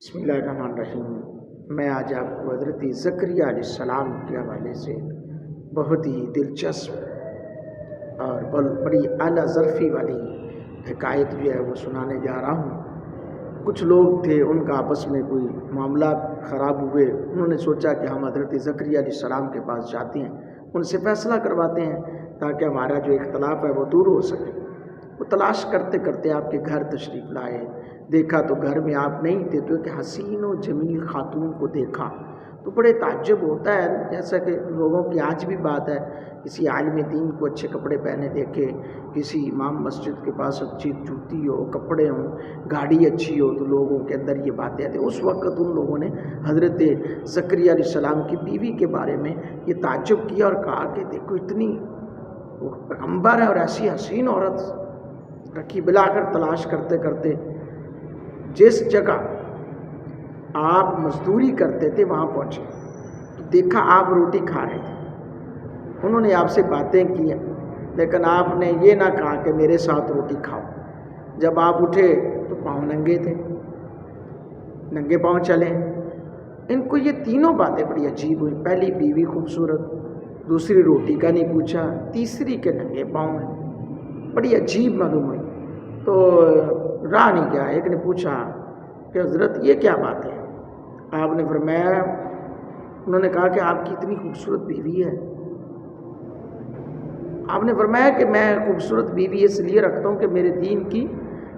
بسم اللہ الرحمن الرحیم۔ میں آج آپ کو حضرت زکریا علیہ السلام کے حوالے سے بہت ہی دلچسپ اور بڑی اعلیٰ ظرفی والی حکایت جو ہے وہ سنانے جا رہا ہوں۔ کچھ لوگ تھے، ان کا آپس میں کوئی معاملات خراب ہوئے، انہوں نے سوچا کہ ہم حضرت زکریا علیہ السلام کے پاس جاتے ہیں، ان سے فیصلہ کرواتے ہیں تاکہ ہمارا جو اختلاف ہے وہ دور ہو سکے۔ وہ تلاش کرتے کرتے آپ کے گھر تشریف لائے، دیکھا تو گھر میں آپ نہیں تھے، تو ایک حسین و جمیل خاتون کو دیکھا تو بڑے تعجب ہوتا ہے، جیسا کہ لوگوں کی آج بھی بات ہے، کسی عالم دین کو اچھے کپڑے پہنے دیکھے، کسی امام مسجد کے پاس اچھی جوتی ہو، کپڑے ہوں، گاڑی اچھی ہو، تو لوگوں کے اندر یہ باتیں آتی ہیں۔ اس وقت ان لوگوں نے حضرت زکریا علیہ السلام کی بیوی کے بارے میں یہ تعجب کیا اور کہا کہ دیکھو اتنی وہ پیغمبر ہے اور ایسی حسین عورت رکھی۔ بلا کر تلاش کرتے کرتے جس جگہ آپ مزدوری کرتے تھے وہاں پہنچے تو دیکھا آپ روٹی کھا رہے تھے۔ انہوں نے آپ سے باتیں کی، لیکن آپ نے یہ نہ کہا کہ میرے ساتھ روٹی کھاؤ۔ جب آپ اٹھے تو پاؤں ننگے تھے، ننگے پاؤں چلے۔ ان کو یہ تینوں باتیں بڑی عجیب ہوئی۔ پہلی بیوی خوبصورت، دوسری روٹی کا نہیں پوچھا، تیسری کے ننگے پاؤں ہیں، بڑی عجیب معلوم ہوئی۔ تو راہ نہیں گیا، ایک نے پوچھا کہ حضرت یہ کیا بات ہے؟ آپ نے فرمایا، انہوں نے کہا کہ آپ کی اتنی خوبصورت بیوی ہے۔ آپ نے فرمایا کہ میں خوبصورت بیوی اس لیے رکھتا ہوں کہ میرے دین کی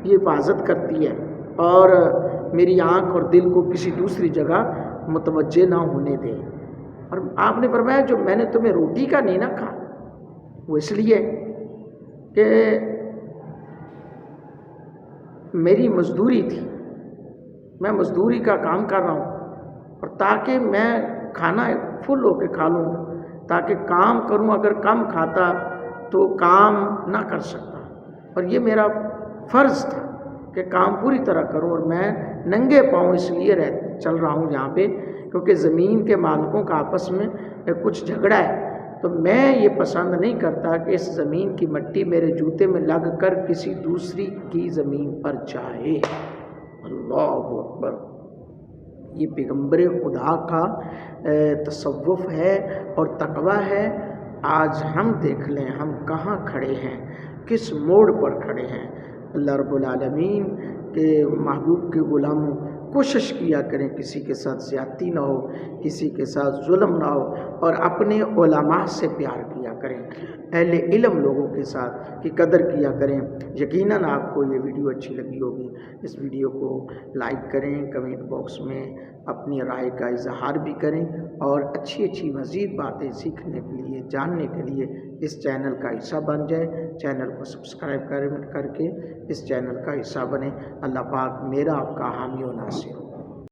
یہ حفاظت کرتی ہے اور میری آنکھ اور دل کو کسی دوسری جگہ متوجہ نہ ہونے دے۔ اور آپ نے فرمایا جو میں نے تمہیں روٹی کا نہیں نہ کہا، وہ اس لیے کہ میری مزدوری تھی، میں مزدوری کا کام کر رہا ہوں، اور تاکہ میں کھانا فل ہو کے کھا لوں، تاکہ کام کروں، اگر کم کھاتا تو کام نہ کر سکتا، اور یہ میرا فرض تھا کہ کام پوری طرح کروں۔ اور میں ننگے پاؤں اس لیے چل رہا ہوں یہاں پہ کیونکہ زمین کے مالکوں کا آپس میں کچھ جھگڑا ہے، تو میں یہ پسند نہیں کرتا کہ اس زمین کی مٹی میرے جوتے میں لگ کر کسی دوسری کی زمین پر جائے۔ اللہ اکبر! یہ پیغمبر خدا کا تصوف ہے اور تقویٰ ہے۔ آج ہم دیکھ لیں ہم کہاں کھڑے ہیں، کس موڑ پر کھڑے ہیں۔ اللہ رب العالمین کے محبوب کے غلاموں کوشش کیا کریں کسی کے ساتھ زیادتی نہ ہو، کسی کے ساتھ ظلم نہ ہو، اور اپنے علماء سے پیار کیا کریں، اہل علم لوگوں کے ساتھ کی قدر کیا کریں۔ یقیناً آپ کو یہ ویڈیو اچھی لگی ہوگی، اس ویڈیو کو لائک کریں، کمنٹ باکس میں اپنی رائے کا اظہار بھی کریں، اور اچھی مزید باتیں سیکھنے کے لیے، جاننے کے لیے اس چینل کا حصہ بن جائے۔ چینل کو سبسکرائب کر کے اس چینل کا حصہ بنیں۔ اللہ پاک میرا آپ کا حامی و ناصر ہو۔